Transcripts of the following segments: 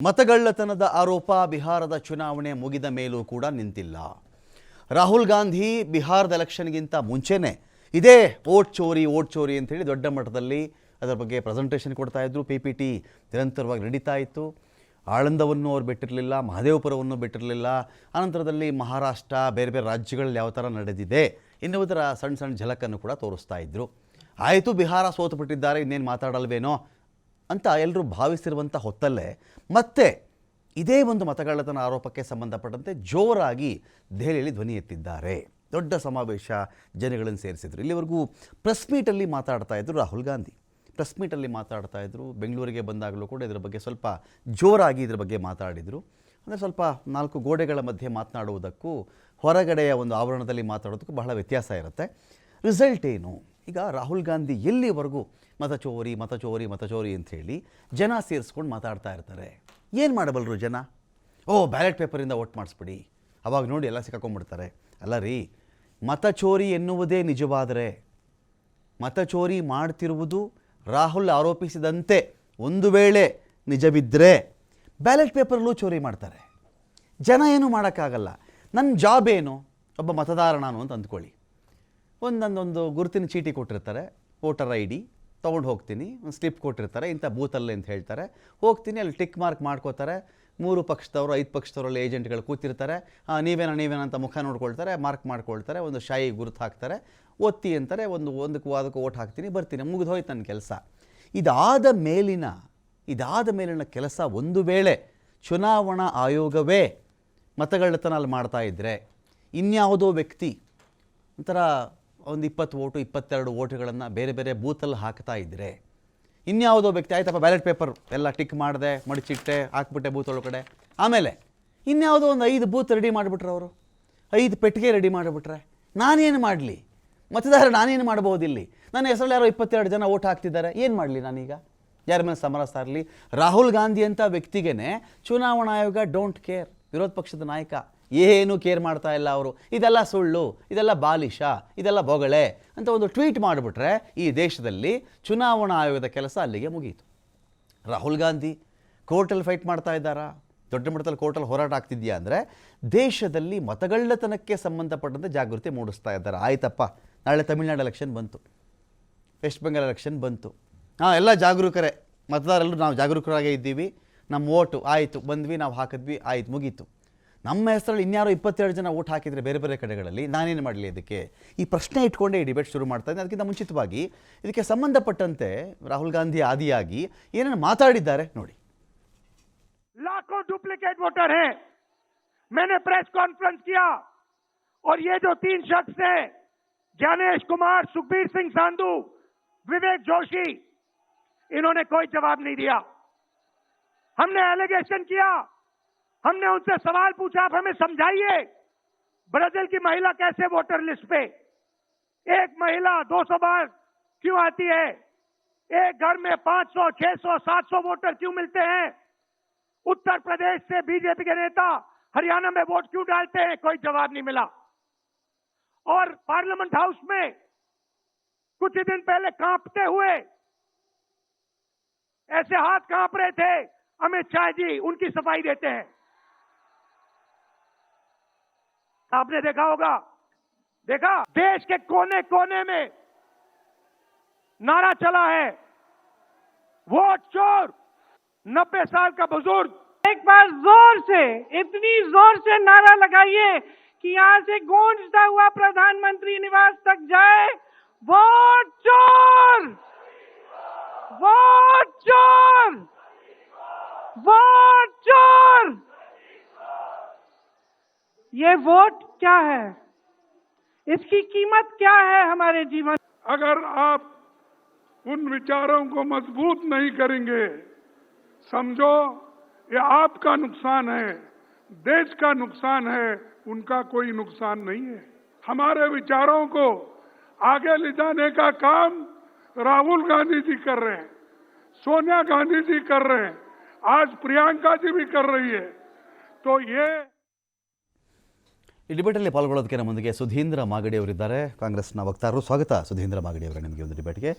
ಮತಗಳ್ಳತನದ ಆರೋಪ ಬಿಹಾರದ ಚುನಾವಣೆ ಮುಗಿದ ಮೇಲೂ ಕೂಡ ನಿಂತಿಲ್ಲ. ರಾಹುಲ್ ಗಾಂಧಿ ಬಿಹಾರದ ಎಲೆಕ್ಷನ್ಗಿಂತ ಮುಂಚೆನೇ ಇದೇ ವೋಟ್ ಚೋರಿ ಅಂತ ಹೇಳಿ ದೊಡ್ಡ ಮಟ್ಟದಲ್ಲಿ ಅದರ ಬಗ್ಗೆ ಪ್ರೆಸೆಂಟೇಷನ್ ಕೊಡ್ತಾ ಇದ್ರು. PPT ನಿರಂತರವಾಗಿ ನಡೀತಾ ಇತ್ತು. ಆಳಂದವನ್ನು ಅವ್ರು ಬಿಟ್ಟಿರಲಿಲ್ಲ, ಮಹದೇವಪುರವನ್ನು ಬಿಟ್ಟಿರಲಿಲ್ಲ. ಅನಂತರದಲ್ಲಿ ಮಹಾರಾಷ್ಟ್ರ, ಬೇರೆ ಬೇರೆ ರಾಜ್ಯಗಳಲ್ಲಿ ಯಾವ ಥರ ನಡೆದಿದೆ ಎನ್ನುವುದರ ಸಣ್ಣ ಝಲಕನ್ನು ಕೂಡ ತೋರಿಸ್ತಾ ಇದ್ರು. ಆಯಿತು, ಬಿಹಾರ ಸೋತು ಬಿಟ್ಟಿದ್ದಾರೆ, ಇನ್ನೇನು ಮಾತಾಡಲ್ವೇನೋ ಅಂತ ಎಲ್ಲರೂ ಭಾವಿಸಿರುವಂಥ ಹೊತ್ತಲ್ಲೇ ಮತ್ತೆ ಇದೇ ಒಂದು ಮತಗಳ್ಳತನ ಆರೋಪಕ್ಕೆ ಸಂಬಂಧಪಟ್ಟಂತೆ ಜೋರಾಗಿ ದೆಹಲಿಯಲ್ಲಿ ಧ್ವನಿ ಎತ್ತಿದ್ದಾರೆ. ದೊಡ್ಡ ಸಮಾವೇಶ, ಜನಗಳನ್ನು ಸೇರಿಸಿದ್ರು. ಇಲ್ಲಿವರೆಗೂ ಪ್ರೆಸ್ ಮೀಟಲ್ಲಿ ಮಾತಾಡ್ತಾ ಇದ್ರು ರಾಹುಲ್ ಗಾಂಧಿ. ಪ್ರೆಸ್ ಮೀಟಲ್ಲಿ ಮಾತಾಡ್ತಾ ಇದ್ರು. ಬೆಂಗಳೂರಿಗೆ ಬಂದಾಗಲೂ ಕೂಡ ಇದರ ಬಗ್ಗೆ ಸ್ವಲ್ಪ ಜೋರಾಗಿ ಇದರ ಬಗ್ಗೆ ಮಾತಾಡಿದರು. ಅಂದರೆ ಸ್ವಲ್ಪ ನಾಲ್ಕು ಗೋಡೆಗಳ ಮಧ್ಯೆ ಮಾತನಾಡುವುದಕ್ಕೂ ಹೊರಗಡೆಯ ಒಂದು ಆವರಣದಲ್ಲಿ ಮಾತಾಡೋದಕ್ಕೂ ಬಹಳ ವ್ಯತ್ಯಾಸ ಇರುತ್ತೆ. ರಿಸಲ್ಟ್ ಏನು? ಈಗ ರಾಹುಲ್ ಗಾಂಧಿ ಎಲ್ಲಿವರೆಗೂ ಮತಚೋರಿ ಅಂಥೇಳಿ ಜನ ಸೇರಿಸ್ಕೊಂಡು ಮಾತಾಡ್ತಾ ಇರ್ತಾರೆ. ಏನು ಮಾಡಬಲ್ಲರು ಜನ? ಬ್ಯಾಲೆಟ್ ಪೇಪರಿಂದ ವೋಟ್ ಮಾಡಿಸ್ಬಿಡಿ, ಅವಾಗ ನೋಡಿ ಎಲ್ಲ ಸಿಕ್ಕಾಕೊಂಡ್ಬಿಡ್ತಾರೆ. ಅಲ್ಲ ರೀ, ಮತಚೋರಿ ಎನ್ನುವುದೇ ನಿಜವಾದರೆ, ಮತಚೋರಿ ಮಾಡ್ತಿರುವುದು ರಾಹುಲ್ ಆರೋಪಿಸಿದಂತೆ ಒಂದು ವೇಳೆ ನಿಜವಿದ್ದರೆ ಬ್ಯಾಲೆಟ್ ಪೇಪರಲ್ಲೂ ಚೋರಿ ಮಾಡ್ತಾರೆ. ಜನ ಏನೂ ಮಾಡೋಕ್ಕಾಗಲ್ಲ. ನನ್ನ ಜಾಬ್ ಏನು? ಒಬ್ಬ ಮತದಾರ ನಾನು ಅಂತ ಅಂದ್ಕೊಳ್ಳಿ. ಒಂದೊಂದೊಂದು ಗುರುತಿನ ಚೀಟಿ ಕೊಟ್ಟಿರ್ತಾರೆ, ವೋಟರ್ ID ತೊಗೊಂಡು ಹೋಗ್ತೀನಿ. ಒಂದು ಸ್ಲಿಪ್ ಕೊಟ್ಟಿರ್ತಾರೆ, ಇಂಥ ಬೂತಲ್ಲಿ ಅಂತ ಹೇಳ್ತಾರೆ. ಹೋಗ್ತೀನಿ, ಅಲ್ಲಿ ಟಿಕ್ ಮಾರ್ಕ್ ಮಾಡ್ಕೋತಾರೆ. 3 ಪಕ್ಷದವರು 5 ಪಕ್ಷದವರಲ್ಲಿ ಏಜೆಂಟ್ಗಳು ಕೂತಿರ್ತಾರೆ. ನೀವೇನ ಅಂತ ಮುಖ ನೋಡ್ಕೊಳ್ತಾರೆ, ಮಾರ್ಕ್ ಮಾಡ್ಕೊಳ್ತಾರೆ, ಒಂದು ಶಾಯಿ ಗುರುತು ಹಾಕ್ತಾರೆ, ಒತ್ತಿ ಅಂತಾರೆ, ಒಂದಕ್ಕೂ ಓಟ್ ಹಾಕ್ತೀನಿ, ಬರ್ತೀನಿ, ಮುಗಿದು ಹೋಯ್ತು ನನ್ನ ಕೆಲಸ. ಇದಾದ ಮೇಲಿನ ಕೆಲಸ ಒಂದು ವೇಳೆ ಚುನಾವಣಾ ಆಯೋಗವೇ ಮತಗಳ್ಳತನ ಅಲ್ಲಿ ಮಾಡ್ತಾ ಇದ್ದರೆ, ಇನ್ಯಾವುದೋ ವ್ಯಕ್ತಿ ಒಂಥರ ಒಂದು 20 ವೋಟು 22 ವೋಟುಗಳನ್ನು ಬೇರೆ ಬೇರೆ ಬೂತಲ್ಲಿ ಹಾಕ್ತಾ ಇದ್ದರೆ, ಇನ್ಯಾವುದೋ ವ್ಯಕ್ತಿ ಆಯ್ತಪ್ಪ ಬ್ಯಾಲೆಟ್ ಪೇಪರ್ ಎಲ್ಲ ಟಿಕ್ ಮಾಡಿದೆ, ಮಡಿಚಿಟ್ಟೆ, ಹಾಕ್ಬಿಟ್ಟೆ ಬೂತ್ ಒಳಗಡೆ, ಆಮೇಲೆ ಇನ್ಯಾವುದೋ ಒಂದು 5 ಬೂತ್ ರೆಡಿ ಮಾಡಿಬಿಟ್ರೆ, ಅವರು 5 ಪೆಟ್ಟಿಗೆ ರೆಡಿ ಮಾಡಿಬಿಟ್ರೆ, ನಾನೇನು ಮಾಡಲಿ? ಮತದಾರ ನಾನೇನು ಮಾಡ್ಬೋದಿಲ್ಲಿ? ನನ್ನ ಹೆಸರಲ್ಲಿ ಯಾರೋ 22 ಜನ ವೋಟ್ ಹಾಕ್ತಿದ್ದಾರೆ, ಏನು ಮಾಡಲಿ ನಾನೀಗ? ಯಾರ ಮೇಲೆ ಸಮರ ಸಾರಲಿ? ರಾಹುಲ್ ಗಾಂಧಿ ಅಂತ ವ್ಯಕ್ತಿಗೇ ಚುನಾವಣಾ ಆಯೋಗ ಡೋಂಟ್ ಕೇರ್. ವಿರೋಧ ಪಕ್ಷದ ನಾಯಕ ಏನು ಕೇರ್ ಮಾಡ್ತಾ ಇಲ್ಲ ಅವರು. ಇದೆಲ್ಲ ಸುಳ್ಳು, ಇದೆಲ್ಲ ಬಾಲಿಶ, ಇದೆಲ್ಲ ಬೊಗಳೆ ಅಂತ ಒಂದು ಟ್ವೀಟ್ ಮಾಡಿಬಿಟ್ರೆ ಈ ದೇಶದಲ್ಲಿ ಚುನಾವಣಾ ಆಯೋಗದ ಕೆಲಸ ಅಲ್ಲಿಗೆ ಮುಗಿಯಿತು. ರಾಹುಲ್ ಗಾಂಧಿ ಕೋರ್ಟಲ್ಲಿ ಫೈಟ್ ಮಾಡ್ತಾ ಇದ್ದಾರಾ? ದೊಡ್ಡ ಮಟ್ಟದಲ್ಲಿ ಕೋರ್ಟಲ್ಲಿ ಹೋರಾಟ ಆಗ್ತಿದೆಯಾ ಅಂದರೆ ದೇಶದಲ್ಲಿ ಮತಗಳ್ಳತನಕ್ಕೆ ಸಂಬಂಧಪಟ್ಟಂತೆ ಜಾಗೃತಿ ಮೂಡಿಸ್ತಾ ಇದ್ದಾರೆ. ಆಯ್ತಪ್ಪ, ನಾಳೆ ತಮಿಳ್ನಾಡು ಎಲೆಕ್ಷನ್ ಬಂತು, ವೆಸ್ಟ್ ಬೆಂಗಾಲ್ ಎಲೆಕ್ಷನ್ ಬಂತು, ಎಲ್ಲ ಜಾಗರೂಕರೇ, ಮತದಾರರು ನಾವು ಜಾಗರೂಕರಾಗೇ ಇದ್ದೀವಿ, ನಮ್ಮ ಓಟು ಆಯಿತು, ಬಂದ್ವಿ, ನಾವು ಹಾಕಿದ್ವಿ, ಆಯ್ತು, ಮುಗೀತು. ನಮ್ಮ ಹೆಸರಲ್ಲಿ ಇನ್ಯಾರೋ 22 ಜನ ಓಟ್ ಹಾಕಿದರೆ ಬೇರೆ ಬೇರೆ ಕಡೆಗಳಲ್ಲಿ, ನಾನೇನು ಮಾಡಲಿ? ಅದಕ್ಕೆ ಈ ಪ್ರಶ್ನೆ ಇಟ್ಕೊಂಡೇ ಈ ಡಿಬೇಟ್ ಶುರು ಮಾಡ್ತಾ ಇದ್ದೀನಿ. ಅದಕ್ಕಿಂತ ಮುಂಚಿತವಾಗಿ ಇದಕ್ಕೆ ಸಂಬಂಧಪಟ್ಟಂತೆ ರಾಹುಲ್ ಗಾಂಧಿ ಆದಿಯಾಗಿ ಏನೇನು ಮಾತಾಡಿದ್ದಾರೆ ನೋಡಿ. लाखों डुप्लीकेट वोटर हैं। मैंने प्रेस कॉन्फ्रेंस किया और ये जो 3 शख्स हैं, ज्ञानेश कुमार, सुखबीर सिंह सांधू, विवेक जोशी, इन्होंने कोई जवाब नहीं दिया। हमने एलिगेशन किया, हमने उनसे सवाल पूछा, आप हमें समझाइए ब्राजील की महिला कैसे वोटर लिस्ट पे, एक महिला 200 बार क्यों आती है? एक घर में 500, 600, 700 वोटर क्यों मिलते हैं? उत्तर प्रदेश से बीजेपी के नेता हरियाणा में वोट क्यों डालते हैं? कोई जवाब नहीं मिला। और पार्लियामेंट हाउस में कुछ ही दिन पहले कांपते हुए, ऐसे हाथ कांप रहे थे, अमित शाह जी उनकी सफाई देते हैं। आपने देखा होगा, देखा, देश के कोने कोने में नारा चला है, वोट चोर। 90 साल का बुजुर्ग एक बार जोर से, इतनी जोर से नारा लगाइए कि यहां से गूंजता हुआ प्रधानमंत्री निवास तक जाए, वोट चोर, वोट चोर, वोट चोर। ये वोट क्या है? इसकी कीमत क्या है हमारे जीवन? अगर आप उन विचारों को मजबूत नहीं करेंगे, समझो ये आपका नुकसान है, देश का नुकसान है, उनका कोई नुकसान नहीं है। हमारे विचारों को आगे ले जाने का काम राहुल गांधी जी कर रहे हैं, सोनिया गांधी जी कर रहे हैं, आज प्रियंका जी भी कर रही है। तो ये ಈ ಡಿಬೇಟಲ್ಲಿ ಪಾಲ್ಗೊಳ್ಳೋದಕ್ಕೆ ನಮ್ಮೊಂದಿಗೆ ಸುಧೀಂದ್ರ ಮಾಗಡಿ ಅವರಿದ್ದಾರೆ, ಕಾಂಗ್ರೆಸ್ನ ವಕ್ತಾರರು. ಸ್ವಾಗತ ಸುಧೀಂದ್ರ ಮಾಗಡಿ ಅವರೇ ನಿಮಗೆ ಒಂದು ಡಿಬೇಟ್ಗೆ.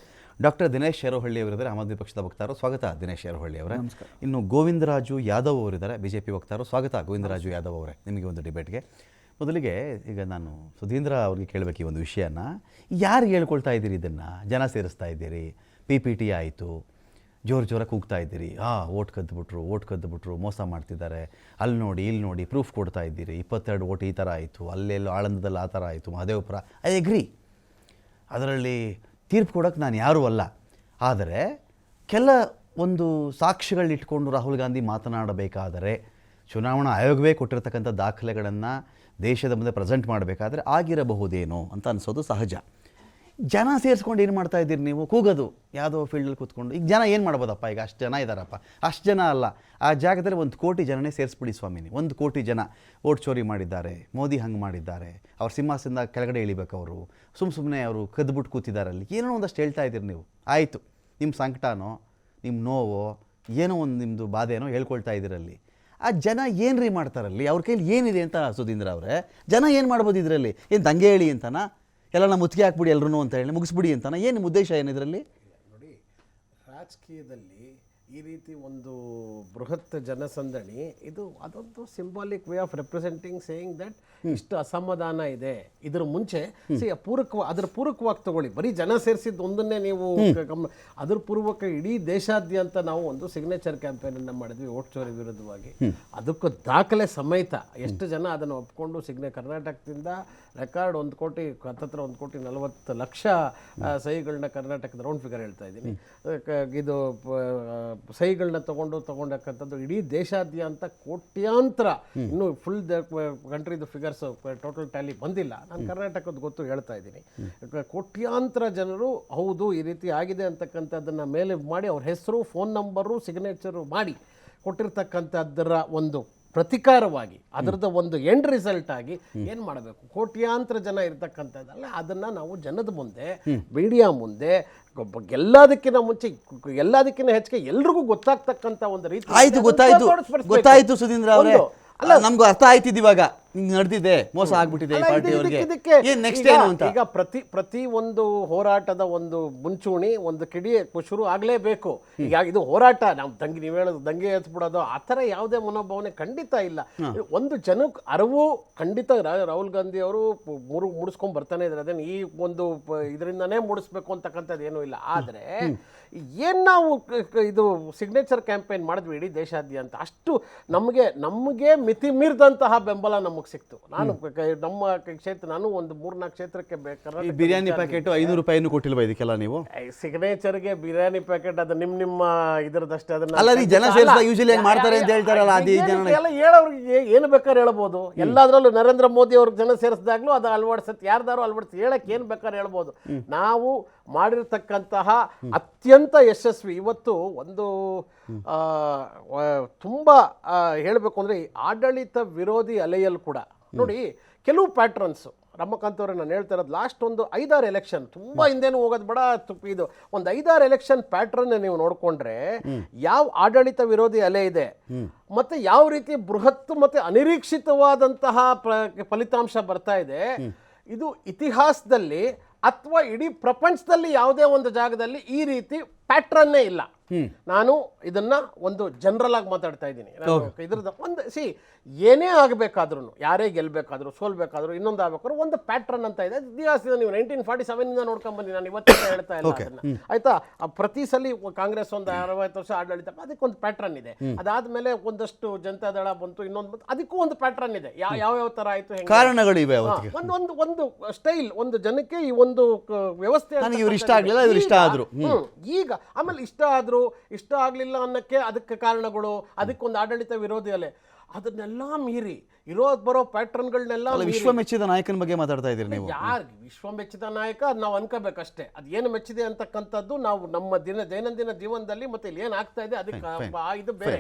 ಡಾಕ್ಟರ್ ದಿನೇಶ್ ಶೇರೋಹಳ್ಳಿ ಅವರಿದ್ದಾರೆ, ಆಮ್ ಆದ್ಮಿ ಪಕ್ಷದ ವಕ್ತಾರರು. ಸ್ವಾಗತ ದಿನೇಶ್ ಶೇರೋಹಳ್ಳಿ ಅವರೇ. ಇನ್ನು ಗೋವಿಂದರಾಜು ಯಾದವ್ ಅವರಿದ್ದಾರೆ, ಬಿಜೆಪಿ ವಕ್ತಾರರು. ಸ್ವಾಗತ ಗೋವಿಂದರಾಜು ಯಾದವ್ ಅವರೇ ನಿಮಗೆ ಒಂದು ಡಿಬೇಟ್ಗೆ. ಮೊದಲಿಗೆ ಈಗ ನಾನು ಸುಧೀಂದ್ರ ಅವ್ರಿಗೆ ಕೇಳಬೇಕು ಈ ಒಂದು ವಿಷಯನ. ಯಾರು ಹೇಳ್ಕೊಳ್ತಾ ಇದ್ದೀರಿ ಇದನ್ನು? ಜನ ಸೇರಿಸ್ತಾ ಇದ್ದೀರಿ, PPT ಆಯಿತು, ಜೋರಾಗಿ ಕೂಗ್ತಾ ಇದ್ದೀರಿ, ಓಟ್ ಕದ್ದುಬಿಟ್ರು, ಮೋಸ ಮಾಡ್ತಿದ್ದಾರೆ, ಅಲ್ಲಿ ನೋಡಿ ಇಲ್ಲಿ ನೋಡಿ ಪ್ರೂಫ್ ಕೊಡ್ತಾ ಇದ್ದೀರಿ, 22 ಓಟ್ ಈ ಥರ ಆಯಿತು, ಅಲ್ಲೆಲ್ಲೋ ಆಳಂದದಲ್ಲಿ ಆ ಥರ ಆಯಿತು, ಮಹದೇವಪುರ. ಐ ಅಗ್ರಿ, ಅದರಲ್ಲಿ ತೀರ್ಪು ಕೊಡೋಕ್ಕೆ ನಾನು ಯಾರೂ ಅಲ್ಲ. ಆದರೆ ಕೆಲ ಒಂದು ಸಾಕ್ಷಿಗಳನ್ನಿಟ್ಕೊಂಡು ರಾಹುಲ್ ಗಾಂಧಿ ಮಾತನಾಡಬೇಕಾದರೆ, ಚುನಾವಣಾ ಆಯೋಗವೇ ಕೊಟ್ಟಿರ್ತಕ್ಕಂಥ ದಾಖಲೆಗಳನ್ನು ದೇಶದ ಮುಂದೆ ಪ್ರೆಸೆಂಟ್ ಮಾಡಬೇಕಾದ್ರೆ ಆಗಿರಬಹುದೇನೋ ಅಂತ ಅನಿಸೋದು ಸಹಜ. ಜನ ಸೇರಿಸ್ಕೊಂಡು ಏನು ಮಾಡ್ತಾ ಇದ್ದೀರಿ ನೀವು? ಕೂಗೋದು ಯಾವುದೋ ಫೀಲ್ಡಲ್ಲಿ ಕೂತ್ಕೊಂಡು. ಈಗ ಜನ ಏನು ಮಾಡ್ಬೋದಪ್ಪ? ಈಗ ಅಷ್ಟು ಜನ ಇದ್ದಾರಪ್ಪ, ಅಷ್ಟು ಜನ ಅಲ್ಲ, ಆ ಜಾಗದಲ್ಲಿ 1 ಕೋಟಿ ಜನನೇ ಸೇರಿಸ್ಬಿಡಿ ಸ್ವಾಮಿ. 1 ಕೋಟಿ ಜನ ಓಟ್ ಚೋರಿ ಮಾಡಿದ್ದಾರೆ, ಮೋದಿ ಹಂಗೆ ಮಾಡಿದ್ದಾರೆ, ಅವ್ರ ಸಿಂಹಾಸನದಿಂದ ಕೆಳಗಡೆ ಇಳಿಬೇಕು, ಅವರು ಸುಮ್ಮನೆ ಅವರು ಕದ್ದುಬಿಟ್ಟು ಕೂತಿದ್ದಾರೆ, ಅಲ್ಲಿ ಏನೋ ಒಂದಷ್ಟು ಹೇಳ್ತಾ ಇದ್ದೀರಿ ನೀವು. ಆಯಿತು, ನಿಮ್ಮ ಸಂಕಟನೋ ನಿಮ್ಮ ನೋವೋ ಏನೋ ಒಂದು ನಿಮ್ಮದು ಬಾಧೆನೋ ಹೇಳ್ಕೊಳ್ತಾ ಇದ್ದೀರಲ್ಲಿ. ಆ ಜನ ಏನು ರೀ ಮಾಡ್ತಾರಲ್ಲಿ? ಅವ್ರ ಕೈಲಿ ಏನಿದೆ ಅಂತ ಸುಧೀಂದ್ರ ಅವರೇ? ಜನ ಏನು ಮಾಡ್ಬೋದು ಇದರಲ್ಲಿ? ಏನು ದಂಗೆ ಹೇಳಿ ಅಂತನಾ? ಎಲ್ಲ ಮುತ್ತಿಗೆ ಹಾಕ್ಬಿಡಿ ಎಲ್ಲರೂ ಅಂತ ಹೇಳಿ ಮುಗಿಸ್ಬಿಡಿ ಅಂತಾನ? ಏನು ನಿಮ್ಮ ಉದ್ದೇಶ ಏನು ಇದರಲ್ಲಿ? ನೋಡಿ, ರಾಜಕೀಯದಲ್ಲಿ ಈ ರೀತಿ ಒಂದು ಬೃಹತ್ ಜನಸಂದಣಿ ಅದೊಂದು symbolic way of representing, saying that ಇಷ್ಟು ಅಸಮಾಧಾನ ಇದೆ. ಇದ್ರ ಮುಂಚೆ ಅದರ ಪೂರಕವಾಗಿ ತಗೊಳ್ಳಿ. ಬರೀ ಜನ ಸೇರಿಸಿದ್ದು ಒಂದನ್ನೇ ನೀವು ಅದ್ರ ಪೂರ್ವಕ ಇಡೀ ದೇಶಾದ್ಯಂತ ನಾವು ಒಂದು ಸಿಗ್ನೇಚರ್ ಕ್ಯಾಂಪೇನ್ ಅನ್ನ ಮಾಡಿದ್ವಿ ಓಟ್ ಚೋರಿ ವಿರುದ್ಧವಾಗಿ. ಅದಕ್ಕೂ ದಾಖಲೆ ಸಮೇತ ಎಷ್ಟು ಜನ ಅದನ್ನು ಒಪ್ಕೊಂಡು ಕರ್ನಾಟಕದಿಂದ ರೆಕಾರ್ಡ್ 1 ಕೋಟಿ 1,40,00,000 ಸಹಿಗಳನ್ನ ಕರ್ನಾಟಕದ ರೌಂಡ್ ಫಿಗರ್ ಹೇಳ್ತಾ ಇದ್ದೀನಿ, ಇದು ಸಹಿಗಳನ್ನ ತಗೊಂಡಕ್ಕಂಥದ್ದು ಇಡೀ ದೇಶಾದ್ಯಂತ ಕೋಟ್ಯಾಂತರ, ಇನ್ನು ಫುಲ್ ಕಂಟ್ರಿದು ಫಿಗರ್ಸ್ ಟೋಟಲ್ ಟ್ಯಾಲಿ ಬಂದಿಲ್ಲ, ನಾನು ಕರ್ನಾಟಕದ ಗೊತ್ತು ಹೇಳ್ತಾ ಇದ್ದೀನಿ. ಕೋಟ್ಯಾಂತರ ಜನರು ಹೌದು ಈ ರೀತಿ ಆಗಿದೆ ಅಂತಕ್ಕಂಥದ್ದನ್ನು ಮೇಲೆ ಮಾಡಿ ಅವ್ರ ಹೆಸರು, ಫೋನ್ ನಂಬರು, ಸಿಗ್ನೇಚರು ಮಾಡಿ ಕೊಟ್ಟಿರ್ತಕ್ಕಂಥದ್ದರ ಒಂದು ಪ್ರತಿಕಾರವಾಗಿ, ಅದರದ ಒಂದು ಎಂಡ್ ರಿಸಲ್ಟ್ ಆಗಿ ಏನು ಮಾಡಬೇಕು? ಕೋಟ್ಯಾಂತರ ಜನ ಇರ್ತಕ್ಕಂಥದ್ದಲ್ಲ, ಅದನ್ನು ನಾವು ಜನದ ಮುಂದೆ, ಮೀಡಿಯಾ ಮುಂದೆ, ಎಲ್ಲದಕ್ಕಿಂತ ಮುಂಚೆ ಎಲ್ಲದಕ್ಕಿಂತ ಹೆಚ್ಚಿಗೆ ಎಲ್ರಿಗೂ ಗೊತ್ತಾಗ್ತಕ್ಕಂಥ ಒಂದು ರೀತಿ. ಆಯ್ತು, ಗೊತ್ತಾಯ್ತು ಸುಧೀಂದ್ರ ಅವರೇ, ಅಲ್ಲ ನಮ್ಗೂ ಅರ್ಥ ಆಯ್ತಿದ್ದು ಇವಾಗ ಹಿಂಗೆ ನಡೆದಿದೆ, ಮೋಸ ಆಗ್ಬಿಟ್ಟಿದೆ ಈ ಪಾರ್ಟಿಯವರಿಗೆ, ಏನು ನೆಕ್ಸ್ಟ್ ಏನು ಅಂತ. ಈಗ ಪ್ರತಿ ಒಂದು ಹೋರಾಟದ ಒಂದು ಮುಂಚೂಣಿ ಒಂದು ಕಿಡಿ ಶುರು ಆಗಲೇಬೇಕು. ಈಗ ಇದು ಹೋರಾಟ, ನಾವು ನೀವು ಹೇಳೋದು ದಂಗೆ ಎತ್ಬಿಡೋದು ಆ ಥರ ಯಾವುದೇ ಮನೋಭಾವನೆ ಖಂಡಿತ ಇಲ್ಲ. ಒಂದು ಜನಕ್ಕೆ ಅರಿವು ಖಂಡಿತ ರಾಹುಲ್ ಗಾಂಧಿ ಅವರು ಮೂಡಿಸ್ಕೊಂಡ್ ಬರ್ತಾನೆ ಇದ್ದಾರೆ, ಅದನ್ನು ಈ ಒಂದು ಇದರಿಂದನೇ ಮೂಡಿಸ್ಬೇಕು ಅಂತಕ್ಕಂಥದ್ದು ಏನೂ ಇಲ್ಲ. ಆದರೆ ಏನು ನಾವು ಇದು ಸಿಗ್ನೇಚರ್ ಕ್ಯಾಂಪೇನ್ ಮಾಡಿದ್ವಿ ಇಡೀ ದೇಶಾದ್ಯಂತ, ಅಷ್ಟು ನಮಗೆ ಮಿತಿ ಮೀರಿದಂತಹ ಬೆಂಬಲ ನಮಗೆ ಸಿಕ್ತು. ನಾನು ನಮ್ಮ ಕ್ಷೇತ್ರ, ನಾನು ಒಂದು 3-4 ಕ್ಷೇತ್ರಕ್ಕೆ ಬಿರಿಯಾನಿ ಪ್ಯಾಕೆಟ್ 500 ರೂಪಾಯಿನೂ ಕೊಟ್ಟಿಲ್ವಾ ಇದಕ್ಕೆಲ್ಲ ನೀವು? ಸಿಗ್ನೇಚರ್ಗೆ ಬಿರಿಯಾನಿ ಪ್ಯಾಕೆಟ್ ಅದು ನಿಮ್ಮ ಇದರದಷ್ಟೇ, ಅದನ್ನ ಮಾಡ್ತಾರೆ ಅಂತ ಹೇಳ್ತಾರಲ್ಲ, ಹೇಳೋರಿಗೆ ಏನು ಬೇಕಾದ್ರೆ ಹೇಳ್ಬೋದು. ಎಲ್ಲದರಲ್ಲೂ ನರೇಂದ್ರ ಮೋದಿ ಅವ್ರಿಗೆ ಜನ ಸೇರಿಸಿದಾಗ್ಲೂ ಅದು ಅಳವಡಿಸತ್ತೆ, ಯಾರ್ದಾರು ಅಳವಡಿಸಿ ಹೇಳಕ್ಕೆ ಏನು ಬೇಕಾದ್ರೆ ಹೇಳ್ಬೋದು. ನಾವು ಮಾಡಿರ್ತಕ್ಕಂತಹ ಅತ್ಯಂತ ಯಶಸ್ವಿ, ಇವತ್ತು ಒಂದು ತುಂಬ ಹೇಳಬೇಕು ಅಂದರೆ ಆಡಳಿತ ವಿರೋಧಿ ಅಲೆಯಲ್ಲಿ ಕೂಡ ನೋಡಿ ಕೆಲವು ಪ್ಯಾಟ್ರನ್ಸು. ರಮಕಾಂತ್ ಅವರೇ ನಾನು ಹೇಳ್ತಾ ಇರೋದು, ಲಾಸ್ಟ್ ಒಂದು 5-6 ಎಲೆಕ್ಷನ್, ತುಂಬ ಹಿಂದೇನು ಹೋಗೋದು ಬೇಡ, ಇದು ಒಂದು 5-6 ಎಲೆಕ್ಷನ್ ಪ್ಯಾಟ್ರನ್ ನೀವು ನೋಡಿಕೊಂಡ್ರೆ ಯಾವ ಆಡಳಿತ ವಿರೋಧಿ ಅಲೆ ಇದೆ, ಮತ್ತೆ ಯಾವ ರೀತಿ ಬೃಹತ್ ಮತ್ತೆ ಅನಿರೀಕ್ಷಿತವಾದಂತಹ ಫಲಿತಾಂಶ ಬರ್ತಾ ಇದೆ, ಇದು ಇತಿಹಾಸದಲ್ಲಿ ಅಥವಾ ಇಡೀ ಪ್ರಪಂಚದಲ್ಲಿ ಯಾವುದೇ ಒಂದು ಜಾಗದಲ್ಲಿ ಈ ರೀತಿ ಪ್ಯಾಟ್ರನ್ನೇ ಇಲ್ಲ. ನಾನು ಇದನ್ನ ಒಂದು ಜನರಲ್ ಆಗಿ ಮಾತಾಡ್ತಾ ಇದ್ದೀನಿ. ಇದ್ರದ್ದು ಒಂದು ಏನೇ ಆಗಬೇಕಾದ್ರೂ, ಯಾರೇ ಗೆಲ್ಬೇಕಾದ್ರು ಸೋಲ್ಬೇಕಾದ್ರು ಇನ್ನೊಂದು ಆಗ್ಬೇಕಾದ್ರು ಒಂದು ಪ್ಯಾಟ್ರನ್ ಅಂತ ಇದೆ ಇತಿಹಾಸದಿಂದ. ನೀವು 1947 ನೋಡ್ಕೊಂಡ್ ಬನ್ನಿ, ನಾನು ಇವತ್ತಿನ ಹೇಳ್ತಾ ಇಲ್ಲ ಅದನ್ನ, ಆಯ್ತಾ? ಪ್ರತಿ ಸಲ ಕಾಂಗ್ರೆಸ್ ಒಂದು 60 ವರ್ಷ ಆಡಳಿತ, ಅದಕ್ಕೊಂದು ಪ್ಯಾಟ್ರನ್ ಇದೆ. ಅದಾದ್ಮೇಲೆ ಒಂದಷ್ಟು ಜನತಾದಳ ಬಂತು, ಇನ್ನೊಂದು ಬಂತು, ಅದಕ್ಕೂ ಒಂದು ಪ್ಯಾಟ್ರನ್ ಇದೆ. ಯಾವ ತರ ಆಯ್ತು, ಕಾರಣಗಳಿವೆ, ಒಂದು ಸ್ಟೈಲ್, ಒಂದು ಜನಕ್ಕೆ ಈ ಒಂದು ವ್ಯವಸ್ಥೆ ಇಷ್ಟ ಆಗಲಿಲ್ಲ, ಇಷ್ಟ ಆದ್ರು. ಈಗ ಆಮೇಲೆ ಇಷ್ಟ ಆಗ್ಲಿಲ್ಲ ಅನ್ನಕ್ಕೆ ಅದಕ್ಕೆ ಕಾರಣಗಳು, ಅದಕ್ಕೊಂದು ಆಡಳಿತ ವಿರೋಧಿ ಅಲೆ, ಅದನ್ನೆಲ್ಲ ಮೀರಿ ಬರೋ ಪ್ಯಾಟ್ರನ್ಗಳನ್ನೆಲ್ಲ ವಿಶ್ವ ಮೆಚ್ಚಿದ ನಾಯಕನ ಬಗ್ಗೆ ಮಾತಾಡ್ತಾ ಇದ್ದೀರಿ ನೀವು. ಯಾರು ವಿಶ್ವ ಮೆಚ್ಚಿದ ನಾಯಕ ಅದು ನಾವು ಅನ್ಕೋಬೇಕಷ್ಟೇ. ಅದು ಏನು ಮೆಚ್ಚಿದೆ ಅಂತಕ್ಕಂಥದ್ದು ನಾವು ನಮ್ಮ ದೈನಂದಿನ ಜೀವನದಲ್ಲಿ ಮತ್ತೆ ಇಲ್ಲಿ ಏನಾಗ್ತಾ ಇದೆ ಅದಕ್ಕೆ ಇದು ಬೇರೆ.